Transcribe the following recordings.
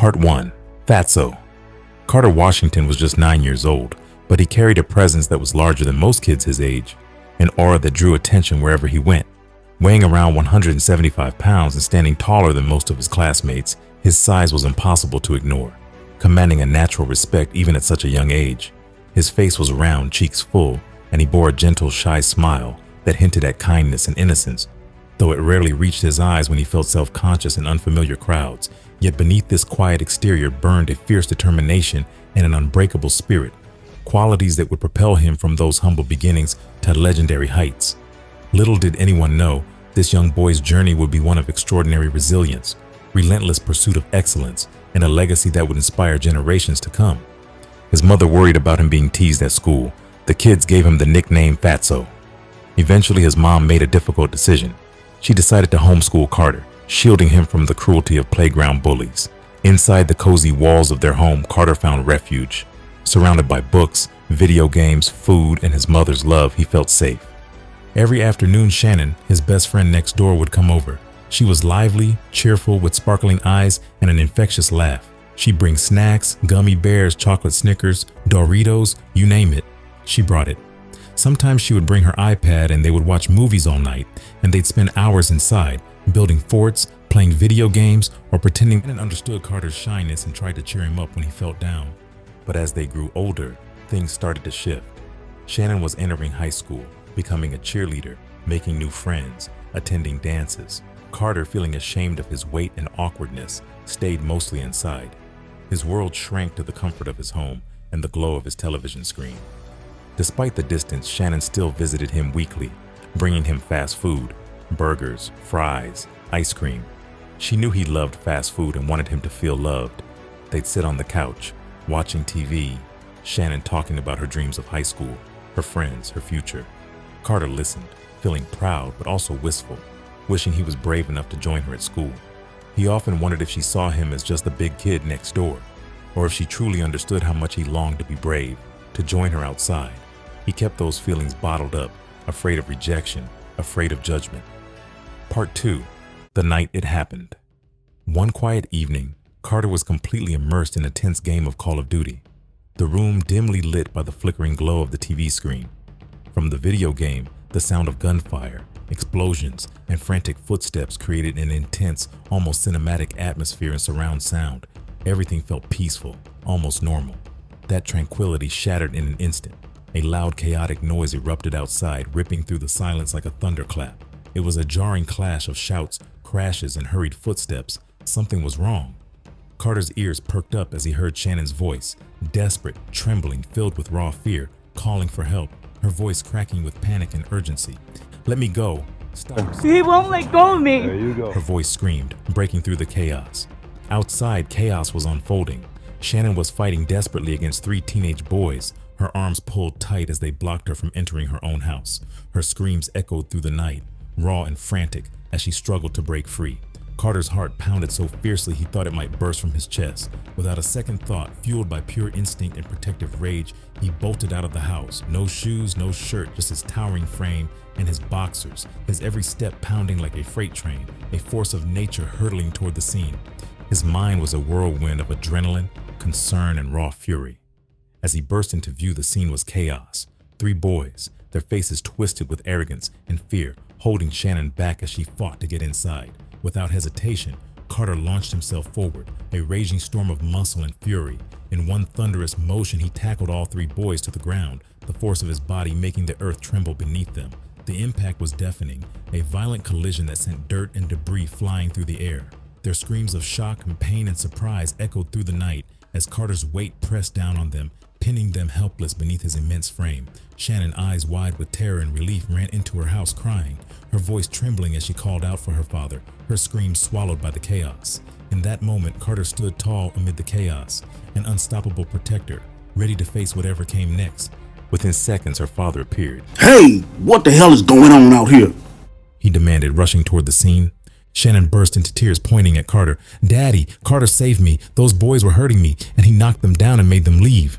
Part 1. Fatso. Carter Washington was just 9 years old, but he carried a presence that was larger than most kids his age, an aura that drew attention wherever he went. Weighing around 175 pounds and standing taller than most of his classmates, his size was impossible to ignore, commanding a natural respect even at such a young age. His face was round, cheeks full, and he bore a gentle, shy smile that hinted at kindness and innocence, though it rarely reached his eyes when he felt self-conscious in unfamiliar crowds. Yet beneath this quiet exterior burned a fierce determination and an unbreakable spirit, qualities that would propel him from those humble beginnings to legendary heights. Little did anyone know, this young boy's journey would be one of extraordinary resilience, relentless pursuit of excellence, and a legacy that would inspire generations to come. His mother worried about him being teased at school. The kids gave him the nickname Fatso. Eventually, his mom made a difficult decision. She decided to homeschool Carter, shielding him from the cruelty of playground bullies. Inside the cozy walls of their home, Carter found refuge. Surrounded by books, video games, food, and his mother's love, he felt safe. Every afternoon, Shannon, his best friend next door, would come over. She was lively, cheerful, with sparkling eyes and an infectious laugh. She'd bring snacks, gummy bears, chocolate Snickers, Doritos, you name it. She brought it. Sometimes she would bring her iPad and they would watch movies all night, and they'd spend hours inside, building forts, playing video games, or pretending Shannon understood Carter's shyness and tried to cheer him up when he felt down. But as they grew older, things started to shift. Shannon was entering high school, becoming a cheerleader, making new friends, attending dances. Carter, feeling ashamed of his weight and awkwardness, stayed mostly inside. His world shrank to the comfort of his home and the glow of his television screen. Despite the distance, Shannon still visited him weekly, bringing him fast food, burgers, fries, ice cream. She knew he loved fast food and wanted him to feel loved. They'd sit on the couch, watching TV, Shannon talking about her dreams of high school, her friends, her future. Carter listened, feeling proud but also wistful, wishing he was brave enough to join her at school. He often wondered if she saw him as just the big kid next door, or if she truly understood how much he longed to be brave, to join her outside. He kept those feelings bottled up, afraid of rejection, afraid of judgment. Part 2. The night it happened. One quiet evening, Carter was completely immersed in a tense game of Call of Duty, the room dimly lit by the flickering glow of the TV screen. From the video game, the sound of gunfire, explosions, and frantic footsteps created an intense, almost cinematic atmosphere and surround sound. Everything felt peaceful, almost normal. That tranquility shattered in an instant. A loud, chaotic noise erupted outside, ripping through the silence like a thunderclap. It was a jarring clash of shouts, crashes, and hurried footsteps. Something was wrong. Carter's ears perked up as he heard Shannon's voice, desperate, trembling, filled with raw fear, calling for help, her voice cracking with panic and urgency. "Let me go. Stop." He won't let go of me. There you go. Her voice screamed, breaking through the chaos. Outside, chaos was unfolding. Shannon was fighting desperately against 3 teenage boys, her arms pulled tight as they blocked her from entering her own house. Her screams echoed through the night, raw and frantic, as she struggled to break free. Carter's heart pounded so fiercely he thought it might burst from his chest. Without a second thought, fueled by pure instinct and protective rage, he bolted out of the house. No shoes, no shirt, just his towering frame and his boxers, his every step pounding like a freight train, a force of nature hurtling toward the scene. His mind was a whirlwind of adrenaline, concern, and raw fury. As he burst into view, the scene was chaos. 3 boys, their faces twisted with arrogance and fear, holding Shannon back as she fought to get inside. Without hesitation, Carter launched himself forward, a raging storm of muscle and fury. In one thunderous motion, he tackled all 3 boys to the ground, the force of his body making the earth tremble beneath them. The impact was deafening, a violent collision that sent dirt and debris flying through the air. Their screams of shock and pain and surprise echoed through the night as Carter's weight pressed down on them, pinning them helpless beneath his immense frame. Shannon, eyes wide with terror and relief, ran into her house crying, her voice trembling as she called out for her father, her screams swallowed by the chaos. In that moment, Carter stood tall amid the chaos, an unstoppable protector, ready to face whatever came next. Within seconds, her father appeared. "Hey, what the hell is going on out here?" he demanded, rushing toward the scene. Shannon burst into tears, pointing at Carter. "Daddy, Carter saved me. Those boys were hurting me, and he knocked them down and made them leave."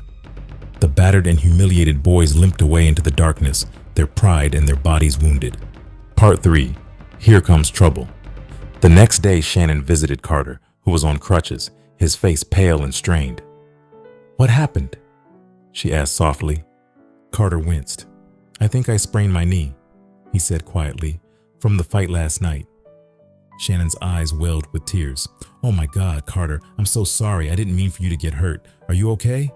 The battered and humiliated boys limped away into the darkness, their pride and their bodies wounded. Part 3. Here Comes Trouble. The next day, Shannon visited Carter, who was on crutches. his face pale and strained. "What happened?" she asked softly. Carter winced. "I think I sprained my knee," he said quietly, "from the fight last night." Shannon's eyes welled with tears. "Oh my God, Carter, I'm so sorry. I didn't mean for you to get hurt. Are you okay?"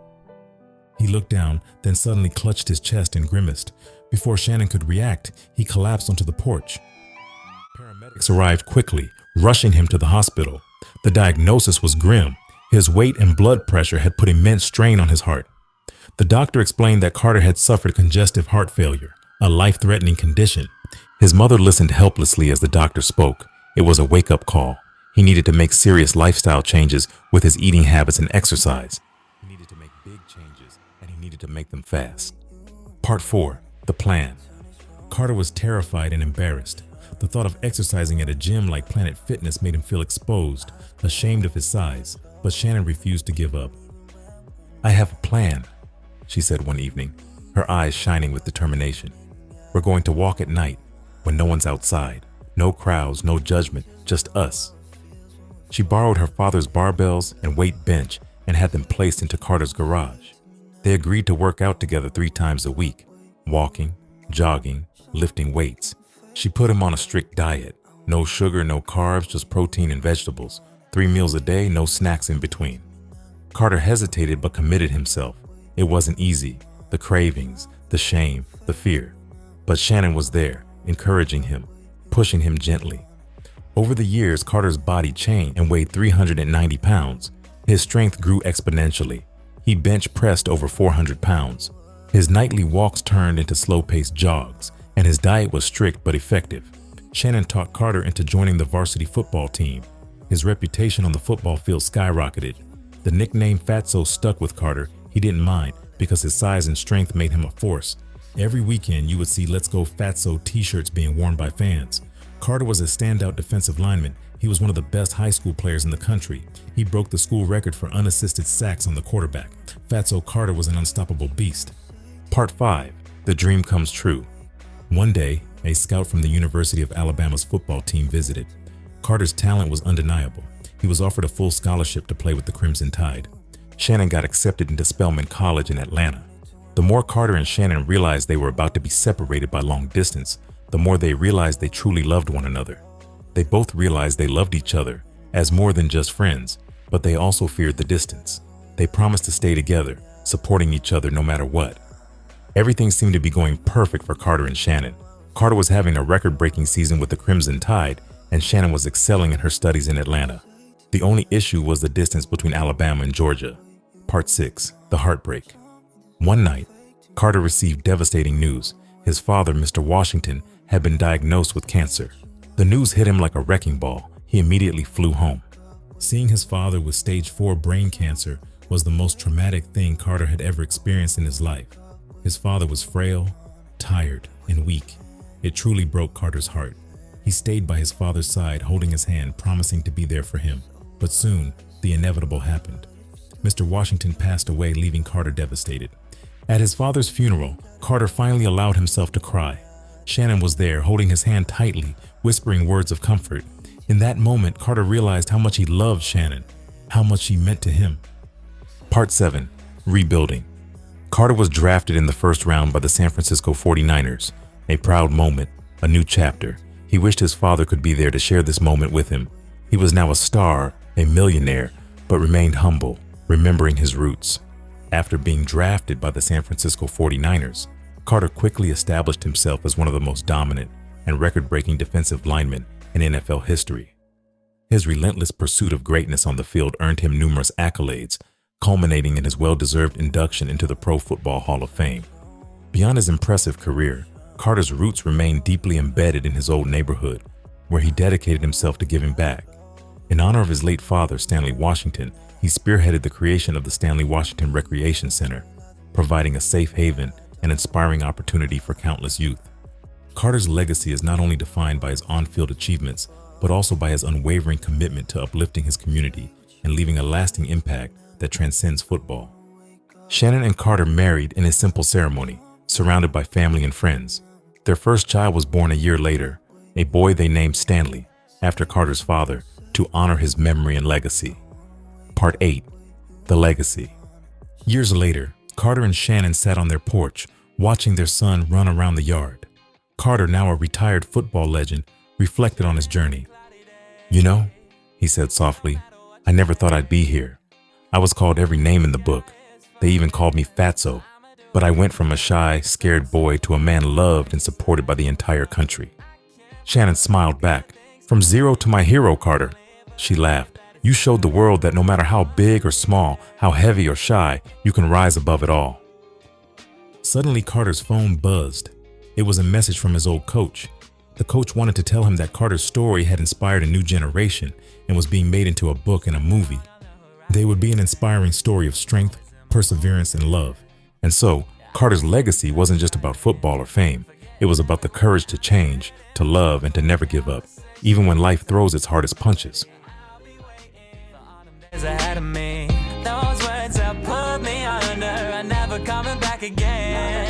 He looked down, then suddenly clutched his chest and grimaced. Before Shannon could react, he collapsed onto the porch. Paramedics arrived quickly, rushing him to the hospital. The diagnosis was grim. His weight and blood pressure had put immense strain on his heart. The doctor explained that Carter had suffered congestive heart failure, a life-threatening condition. His mother listened helplessly as the doctor spoke. It was a wake-up call. He needed to make serious lifestyle changes with his eating habits and exercise. He needed to make big changes, and he needed to make them fast. Part 4. The Plan. Carter was terrified and embarrassed. The thought of exercising at a gym like Planet Fitness made him feel exposed, ashamed of his size, but Shannon refused to give up. "I have a plan," she said one evening, her eyes shining with determination. "We're going to walk at night, when no one's outside. No crowds, no judgment, just us." She borrowed her father's barbells and weight bench and had them placed into Carter's garage. They agreed to work out together 3 times a week, walking, jogging, lifting weights. She put him on a strict diet. No sugar, no carbs, just protein and vegetables. 3 meals a day, no snacks in between. Carter hesitated but committed himself. It wasn't easy. The cravings, the shame, the fear. But Shannon was there, encouraging him, pushing him gently. Over the years, Carter's body changed and weighed 390 pounds. His strength grew exponentially. He bench pressed over 400 pounds. His nightly walks turned into slow-paced jogs, and his diet was strict but effective. Shannon talked Carter into joining the varsity football team. His reputation on the football field skyrocketed. The nickname Fatso stuck with Carter. He didn't mind because his size and strength made him a force. Every weekend, you would see "Let's Go Fatso" t-shirts being worn by fans. Carter was a standout defensive lineman. He was one of the best high school players in the country. He broke the school record for unassisted sacks on the quarterback. Fatso Carter was an unstoppable beast. Part 5. The Dream Comes True. One day, a scout from the University of Alabama's football team visited. Carter's talent was undeniable. He was offered a full scholarship to play with the Crimson Tide. Shannon got accepted into Spelman College in Atlanta. The more Carter and Shannon realized they were about to be separated by long distance, the more they realized they truly loved one another. They both realized they loved each other as more than just friends, but they also feared the distance. They promised to stay together, supporting each other no matter what. Everything seemed to be going perfect for Carter and Shannon. Carter was having a record-breaking season with the Crimson Tide, and Shannon was excelling in her studies in Atlanta. The only issue was the distance between Alabama and Georgia. Part 6. The Heartbreak. One night, Carter received devastating news. His father, Mr. Washington, had been diagnosed with cancer. The news hit him like a wrecking ball. He immediately flew home. Seeing his father with stage 4 brain cancer was the most traumatic thing Carter had ever experienced in his life. His father was frail, tired, and weak. It truly broke Carter's heart. He stayed by his father's side, holding his hand, promising to be there for him. But soon, the inevitable happened. Mr. Washington passed away, leaving Carter devastated. At his father's funeral, Carter finally allowed himself to cry. Shannon was there, holding his hand tightly, whispering words of comfort. In that moment, Carter realized how much he loved Shannon, how much she meant to him. Part 7. Rebuilding. Carter was drafted in the first round by the San Francisco 49ers. A proud moment, a new chapter. He wished his father could be there to share this moment with him. He was now a star, a millionaire, but remained humble, remembering his roots. After being drafted by the San Francisco 49ers, Carter quickly established himself as one of the most dominant and record-breaking defensive linemen in NFL history. His relentless pursuit of greatness on the field earned him numerous accolades, culminating in his well-deserved induction into the Pro Football Hall of Fame. Beyond his impressive career, Carter's roots remained deeply embedded in his old neighborhood, where he dedicated himself to giving back. In honor of his late father, Stanley Washington, he spearheaded the creation of the Stanley Washington Recreation Center, providing a safe haven and inspiring opportunity for countless youth. Carter's legacy is not only defined by his on-field achievements, but also by his unwavering commitment to uplifting his community and leaving a lasting impact that transcends football. Shannon and Carter married in a simple ceremony, surrounded by family and friends. Their first child was born a year later, a boy they named Stanley, after Carter's father, to honor his memory and legacy. Part 8. The Legacy. Years later, Carter and Shannon sat on their porch, watching their son run around the yard. Carter, now a retired football legend, reflected on his journey. "You know," he said softly, "I never thought I'd be here. I was called every name in the book. They even called me Fatso. But I went from a shy, scared boy to a man loved and supported by the entire country." Shannon smiled back. "From zero to my hero, Carter." She laughed. "You showed the world that no matter how big or small, how heavy or shy, you can rise above it all." Suddenly, Carter's phone buzzed. It was a message from his old coach. The coach wanted to tell him that Carter's story had inspired a new generation and was being made into a book and a movie. They would be an inspiring story of strength, perseverance, and love. And so, Carter's legacy wasn't just about football or fame. It was about the courage to change, to love, and to never give up, even when life throws its hardest punches. Ahead of me, those words that put me under are never coming back again.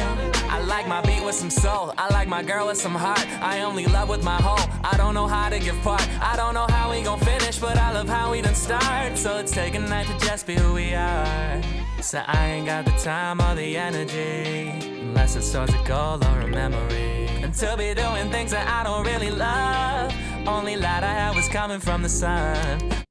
I like my beat with some soul, I like my girl with some heart. I only love with my whole, I don't know how to give part. I don't know how we gon' finish, but I love how we done start. So it's take a night to just be who we are. So I ain't got the time or the energy, unless it's towards a goal or a memory. And to be doing things that I don't really love, only light I had was coming from the sun.